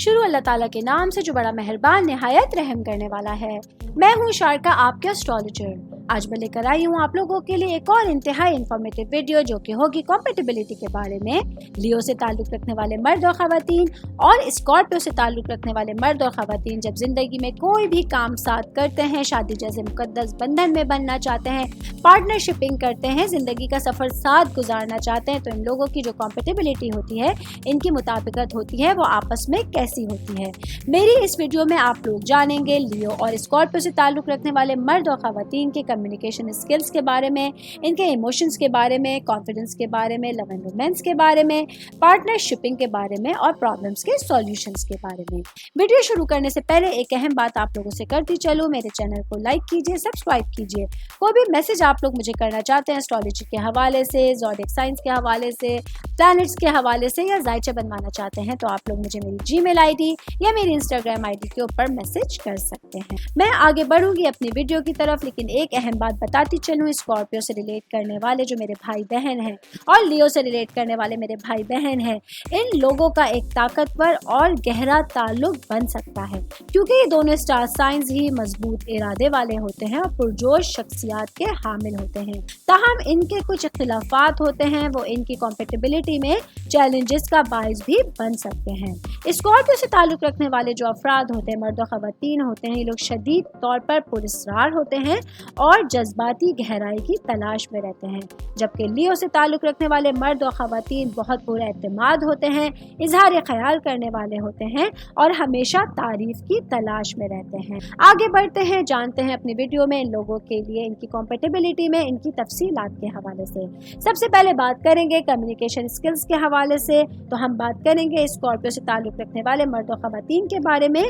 شروع اللہ تعالیٰ کے نام سے جو بڑا مہربان نہایت رحم کرنے والا ہے۔ میں ہوں شارکا، آپ کے اسٹرالوجر۔ آج میں لے کر آئی ہوں آپ لوگوں کے لیے ایک اور انتہائی انفارمیٹو ویڈیو جو کہ ہوگی کمپیٹیبلٹی کے بارے میں۔ لیو سے تعلق رکھنے والے مرد اور خواتین اور اسکارپیو سے تعلق رکھنے والے مرد اور خواتین جب زندگی میں کوئی بھی کام ساتھ کرتے ہیں، شادی جیسے مقدس بندھن میں بننا چاہتے ہیں، پارٹنر شپنگ کرتے ہیں، زندگی کا سفر ساتھ گزارنا چاہتے ہیں، تو ان لوگوں کی جو کمپیٹیبلٹی ہوتی ہے، ان کی مطابقت ہوتی ہے، وہ آپس میں کیسی ہوتی ہے۔ میری اس ویڈیو میں آپ لوگ جانیں گے لیو اور اسکارپیو سے تعلق رکھنے والے مرد اور خواتین کے کمیونیکیشن اسکلز کے بارے میں، ان کے ایموشنز کے بارے میں، کانفیڈنس کے بارے میں، لو اینڈ رومانس کے بارے میں، پارٹنر شپنگ کے بارے میں اور پرابلمز کے سولوشنز کے بارے میں۔ ویڈیو شروع کرنے سے پہلے ایک اہم بات آپ لوگوں سے کرتی چلوں، میرے چینل کو لائک کیجیے، سبسکرائب کیجیے۔ کوئی بھی میسج آپ لوگ مجھے کرنا چاہتے ہیں اسٹرالوجی کے حوالے سے، زوڈیک سائنس کے حوالے سے، پلانٹس کے حوالے سے یا ذائچہ بنوانا چاہتے ہیں تو آپ لوگ مجھے میری جی میل آئی ڈی یا میری انسٹاگرام آئی ڈی کے اوپر میسج کر سکتے ہیں۔ میں آگے بڑھوں گی اپنی ویڈیو کی طرف، لیکن ایک اہم بات بتاتی چلوں، اسکارپیو سے ریلیٹ کرنے والے جو میرے بھائی بہن ہیں اور لیو سے ریلیٹ کرنے والے میرے بھائی بہن ہیں، ان لوگوں کا ایک طاقتور اور گہرا تعلق بن سکتا ہے، کیونکہ یہ دونوں اسٹار سائنز ہی مضبوط ارادے والے ہوتے ہیں اور پرجوش شخصیات کے حامل ہوتے ہیں۔ تاہم ان کے کچھ اختلافات ہوتے ہیں، وہ ان کی کمپیٹیبلٹی میں چیلنجز کا باعث بھی بن سکتے ہیں۔ اسکارپیو سے تعلق رکھنے والے جو افراد ہوتے ہیں، مرد و خواتین ہوتے ہیں، یہ لوگ شدید طور پر پراسرار ہوتے ہیں اور جذباتی گہرائی کی تلاش میں رہتے ہیں، جبکہ لیو سے تعلق رکھنے والے مرد و خواتین بہت پر اعتماد ہوتے ہیں، اظہار خیال کرنے والے ہوتے ہیں اور ہمیشہ تعریف کی تلاش میں رہتے ہیں۔ آگے بڑھتے ہیں، جانتے ہیں اپنی ویڈیو میں ان لوگوں کے لیے ان کی کمپیٹیبلٹی میں ان کی تفصیلات کے حوالے سے۔ سب سے پہلے بات کریں گے کمیونیکیشن اسکلز کے حوالے سے، تو ہم بات کریں گے اسکارپیو سے تعلق رکھنے والے مرد و خواتین کے بارے میں۔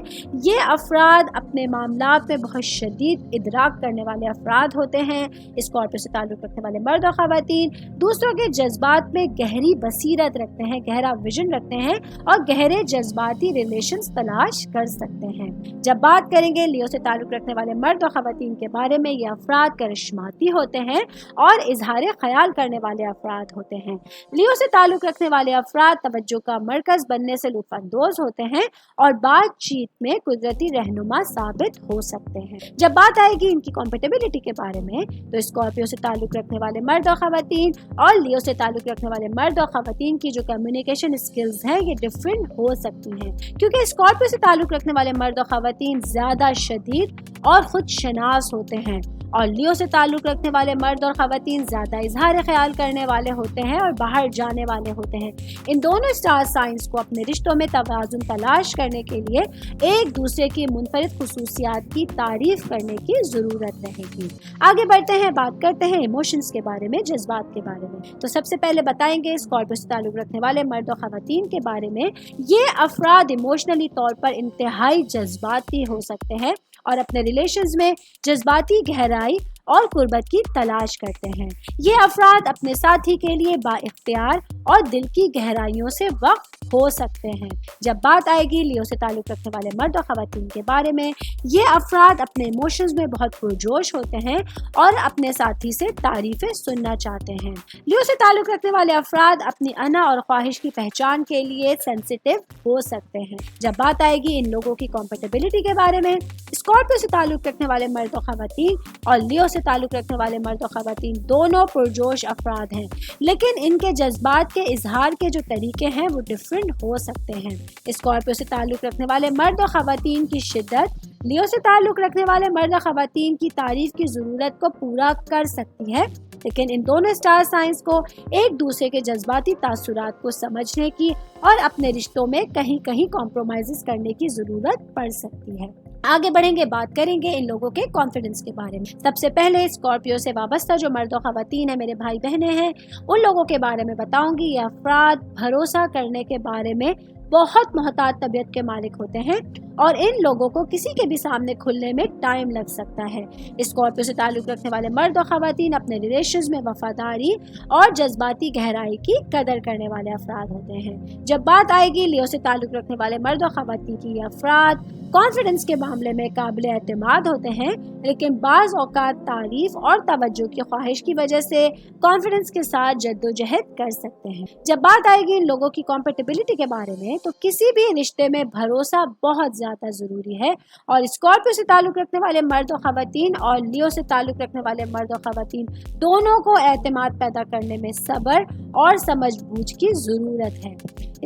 یہ افراد اپنے معاملات میں بہت شدید ادراک کرنے والے افراد ہوتے ہیں۔ اسکارپیو سے تعلق رکھنے والے مرد و خواتین دوسروں کے جذبات میں گہری بصیرت رکھتے ہیں، گہرا ویژن رکھتے ہیں اور گہرے جذباتی ریلیشنز تلاش کر سکتے ہیں۔ جب بات کریں گے لیو سے تعلق رکھنے والے مرد و خواتین کے بارے میں، یہ افراد کرشماتی ہوتے ہیں اور اظہار خیال کرنے والے افراد ہوتے ہیں۔ لیو سے تعلق رکھنے والے افراد توجہ کا مرکز بننے سے لطف اندوز ہوتے ہیں اور بات چیت میں قدرتی رہنما ثابت ہو سکتے ہیں۔ جب بات آئے گی ان کی کمپیٹیبلٹی کے بارے میں، تو اسکارپیو سے تعلق رکھنے والے مرد اور خواتین اور لیو سے تعلق رکھنے والے مرد اور خواتین کی جو کمیونیکیشن اسکلز ہیں، یہ ڈفرینٹ ہو سکتی ہیں، کیونکہ اسکارپیو سے تعلق رکھنے والے مرد اور خواتین زیادہ شدید اور خود شناس ہوتے ہیں اور لیو سے تعلق رکھنے والے مرد اور خواتین زیادہ اظہار خیال کرنے والے ہوتے ہیں اور باہر جانے والے ہوتے ہیں۔ ان دونوں اسٹار سائنز کو اپنے رشتوں میں توازن تلاش کرنے کے لیے ایک دوسرے کی منفرد خصوصیات کی تعریف کرنے کی ضرورت رہے گی۔ آگے بڑھتے ہیں، بات کرتے ہیں ایموشنز کے بارے میں، جذبات کے بارے میں۔ تو سب سے پہلے بتائیں گے اسکارپیو سے تعلق رکھنے والے مرد اور خواتین کے بارے میں۔ یہ افراد ایموشنلی طور پر انتہائی جذباتی ہو سکتے ہیں اور اپنے ریلیشنز میں جذباتی گہرائی اور قربت کی تلاش کرتے ہیں۔ یہ افراد اپنے ساتھی کے لیے با اختیار اور دل کی گہرائیوں سے وقف ہو سکتے ہیں۔ جب بات آئے گی لیو سے تعلق رکھنے والے مرد اور خواتین کے بارے میں، یہ افراد اپنے ایموشنز میں بہت پرجوش ہوتے ہیں اور اپنے ساتھی سے تعریفیں سننا چاہتے ہیں۔ لیو سے تعلق رکھنے والے افراد اپنی انا اور خواہش کی پہچان کے لیے سینسیٹیو ہو سکتے ہیں۔ جب بات آئے گی ان لوگوں کی کمپیٹیبلٹی کے بارے میں، اسکارپیو سے تعلق رکھنے والے مرد اور خواتین اور لیو سے تعلق رکھنے والے مرد و خواتین دونوں پرجوش افراد ہیں، لیکن ان کے جذبات کے اظہار کے جو طریقے ہیں وہ ڈفرینٹ ہو سکتے ہیں۔ اسکارپیو سے تعلق رکھنے والے مرد و خواتین کی شدت لیو سے تعلق رکھنے والے مرد و خواتین کی تعریف کی ضرورت کو پورا کر سکتی ہے، لیکن ان دونوں اسٹار سائنز کو ایک دوسرے کے جذباتی تاثرات کو سمجھنے کی اور اپنے رشتوں میں کہیں کہیں کمپرومائزز کرنے کی ضرورت پڑ سکتی ہے۔ آگے بڑھیں گے، بات کریں گے ان لوگوں کے کانفیڈنس کے بارے میں۔ سب سے پہلے اسکارپیو سے وابستہ جو مرد و خواتین ہیں، میرے بھائی بہنیں ہیں، ان لوگوں کے بارے میں بتاؤں گی۔ یہ افراد بھروسہ کرنے کے بارے میں بہت محتاط طبیعت کے مالک ہوتے ہیں और इन लोगों को किसी के भी सामने खुलने में टाइम लग सकता है। स्कॉर्पियो से ताल्लुक़ रखने वाले मर्द और ख़वातीन अपने रिलेशंस में वफादारी और जज्बाती गहराई की कदर करने वाले अफराद होते हैं। जब बात आएगी लियो से ताल्लुक़ रखने वाले मर्द और ख़वातीन की, ये अफराद कॉन्फिडेंस के मामले में काबिल एतमाद होते हैं, लेकिन बाज़ औक़ात तारीफ और तवज्जो की ख्वाहिश की वजह से कॉन्फिडेंस के साथ जद्दोजहद कर सकते हैं। जब बात आएगी इन लोगों की कॉम्पेटिबिलिटी के बारे में, तो किसी भी रिश्ते में भरोसा बहुत ज़्यादा ज़रूरी है और स्कॉर्पियो से ताल्लुक़ रखने वाले मर्द और ख़वातीन और लियो से ताल्लुक़ रखने वाले मर्द और ख़वातीन दोनों को एतमाद पैदा करने में सब्र और समझबूझ की ज़रूरत है।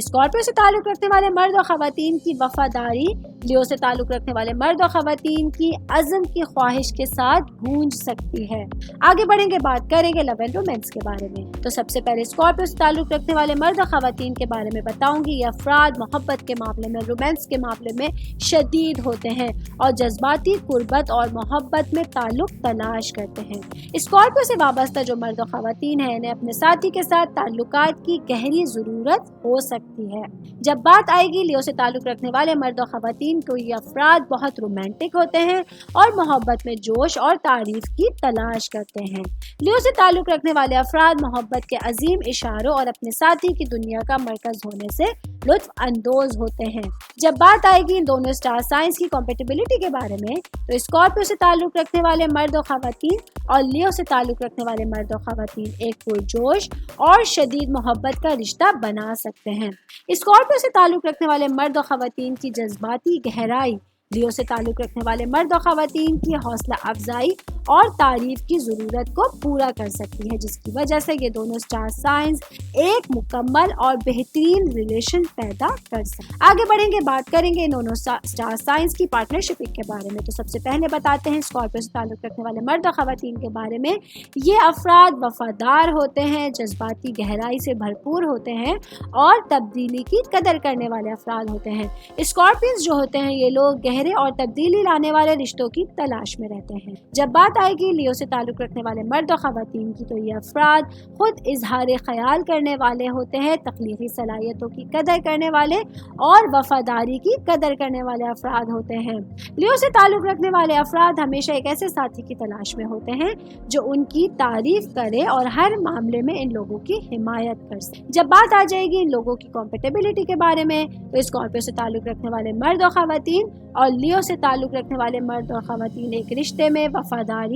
स्कॉर्पियो से ताल्लुक़ रखने वाले मर्द और ख़वातीन की वफादारी लियो से ताल्लुक़ रखने वाले मर्द और ख़वातीन की अज़म की ख्वाहिश के साथ गूंज सकती है। आगे बढ़ेंगे, बात करेंगे लव एंड रोमांस के बारे में। तो सबसे पहले स्कॉर्पियो से ताल्लुक़ रखने वाले मर्द और ख़वातीन के बारे में बताऊंगी। ये अफराद मोहब्बत के मामले में, रोमांस के मामले में शदीद होते हैं और जज्बाती कुर्बत और मोहब्बत में ताल्लुक़ तलाश करते हैं। स्कॉर्पियो से वाबस्ता जो मर्द और ख़वातीन हैं, इन्हें अपने साथी के साथ ताल्लुकात की गहरी ज़रूरत हो सकती है। जब बात आएगी लियो से ताल्लुक़ रखने वाले मर्द और ख़वातीन को, ये अफराद बहुत रोमांटिक होते हैं और मोहब्बत में जोश और तारीफ की तलाश करते हैं। लियो से ताल्लुक़ रखने वाले अफराद मोहब्बत के अजीम इशारों और अपने साथी की दुनिया का मरकज़ होने से लुत्फ़ अंदोज़ होते हैं। जब बात आएगी इन दोनों स्टार साइंस की कॉम्पेटिबिलिटी के बारे में, तो स्कॉर्पियो से ताल्लुक़ रखने वाले मर्द और ख़वातीन और लियो से ताल्लुक़ रखने वाले मर्द और ख़वातीन एक पुरजोश और शदीद मोहब्बत का रिश्ता बना सकते हैं। स्कॉर्पियो से ताल्लुक़ रखने वाले मर्द और ख़वातीन की जज्बाती गहराई लियो से ताल्लुक़ रखने वाले मर्द और ख़वातीन की हौसला अफजाई और तारीफ की ज़रूरत को पूरा कर सकती है, जिसकी वजह से ये दोनों स्टार साइंस एक मुकम्मल और बेहतरीन रिलेशन पैदा कर सकते हैं। आगे बढ़ेंगे, बात करेंगे इन दोनों स्टार साइंस की पार्टनरशिप के बारे में। तो सबसे पहले बताते हैं स्कॉर्पियो से ताल्लुक़ रखने वाले मर्द और ख़वातीन के बारे में। ये अफराद वफादार होते हैं, जज्बाती गहराई से भरपूर होते हैं और तब्दीली की कदर करने वाले अफराद होते हैं। स्कॉर्पियंस जो होते हैं, ये लोग गहरे और तब्दीली लाने वाले रिश्तों की तलाश में रहते हैं। जब बात आएगी लियो से ताल्लुक़ रखने वाले मर्द और ख़वातीन की, तो ये अफराद खुद इजहार ख्याल करने वाले होते हैं, तख्लीकी सलाहियतों की कदर करने वाले और वफादारी की कदर करने वाले अफराद होते हैं। लियो से ताल्लुक़ रखने वाले अफराद हमेशा एक ऐसे साथी की तलाश में होते हैं जो उनकी तारीफ करे और हर मामले में इन लोगों की हिमायत कर सके। जब बात आ जाएगी इन लोगों की कॉम्पेटिबिलिटी के बारे में, तो स्कॉर्पियो से ताल्लुक़ रखने वाले मर्द और ख़वातीन और लियो से ताल्लुक़ रखने वाले मर्द और ख़वातीन एक रिश्ते में वफादारी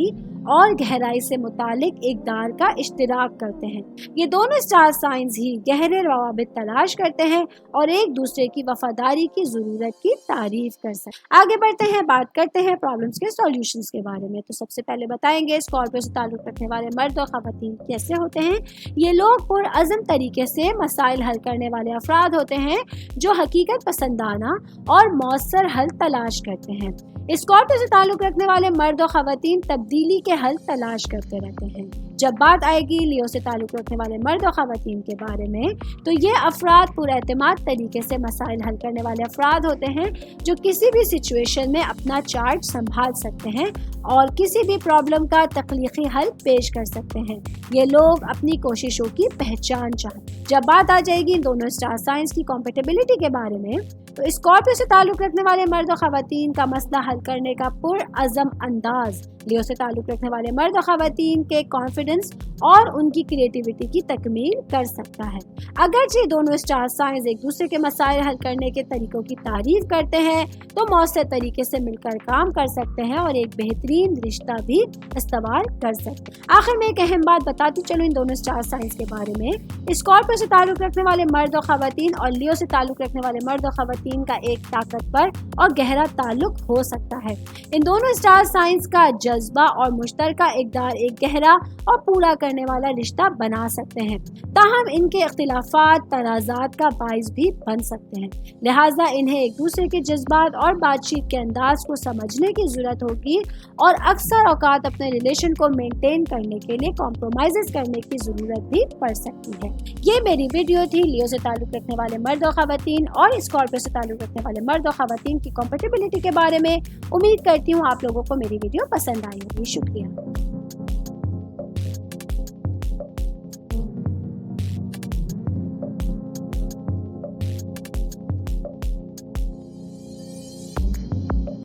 और गहराई से मुतालिक इक़दार का इश्तिराक करते हैं। ये दोनों स्टार साइंस ही गहरे रवाबित तलाश करते हैं और एक दूसरे की वफादारी की ज़रूरत की तारीफ कर सकते। आगे बढ़ते हैं, बात करते हैं प्रॉब्लम्स के सॉल्यूशंस के बारे में। तो सबसे पहले बताएंगे स्कॉर्पियो से ताल्लुक़ रखने वाले मर्द और ख़वातीन कैसे होते हैं। ये लोग पुरअज़म तरीके से मसाइल हल करने वाले अफराद होते हैं जो हकीकत पसंदाना और मौसर हल तलाश करते हैं। स्कॉर्पियो से ताल्लुक़ रखने वाले मर्द और ख़वातीन तब्दीली के हल तलाश करते रहते हैं। जब बात आएगी लियो से ताल्लुक़ रखने वाले मर्द और ख़वातीन के बारे में, तो ये अफराद पुरएतमाद तरीके से मसाइल हल करने वाले अफराद होते हैं जो किसी भी सिचुएशन में अपना चार्ज संभाल सकते हैं और किसी भी प्रॉब्लम का तख्लीकी हल पेश कर सकते हैं। ये लोग अपनी कोशिशों की पहचान चाहते हैं। जब बात आ जाएगी दोनों स्टार साइंस की कॉम्पेटिबिलिटी के बारे में, तो स्कॉर्पियो से ताल्लुक़ रखने वाले मर्द और ख़वातीन का मसला हल करने का पुरअज़म अंदाज लियो से ताल्लुक़ रखने वाले मर्द और ख़वातीन के कॉन्फिडेंस और उनकी क्रिएटिविटी की तकमील कर सकता है। अगरचे दोनों स्टार साइंस एक दूसरे के मसाइल हल करने के तरीकों की तारीफ करते हैं, तो मौसर तरीके से मिलकर काम कर सकते हैं और एक बेहतरीन रिश्ता भी इस्तेमाल कर सकते हैं। आखिर में एक अहम बात बताती चलो इन दोनों स्टार साइंस के बारे में। स्कॉर्पियो से ताल्लुक़ रखने वाले मर्द और ख़वातीन और लियो से ताल्लुक़ रखने वाले मर्द और ख़वातीन का एक ताकतवर और गहरा ताल्लुक़ हो सकता है। इन दोनों स्टार साइंस का जज्बा और मुश्तरका इक़दार एक गहरा और पूरा करने वाला रिश्ता बना सकते हैं, ताहम इनके इख्तिलाफात तनाज़ात का बाइस भी बन सकते हैं। लिहाजा इन्हें एक दूसरे के जज्बात और बातचीत के अंदाज को समझने की ज़रूरत होगी और अक्सर औकात अपने रिलेशन को मेंटेन करने के लिए कॉम्प्रोमाइज़ करने की ज़रूरत भी पड़ सकती है। ये मेरी वीडियो थी लियो से ताल्लुक़ रखने वाले मर्द और ख़वातीन और स्कॉर्पियो से ताल्लुक़ रखने वाले मर्द और ख़वातीन की कॉम्पेटिबिलिटी के बारे में। उम्मीद करती हूँ आप लोगों को मेरी वीडियो पसंद आई होगी। शुक्रिया।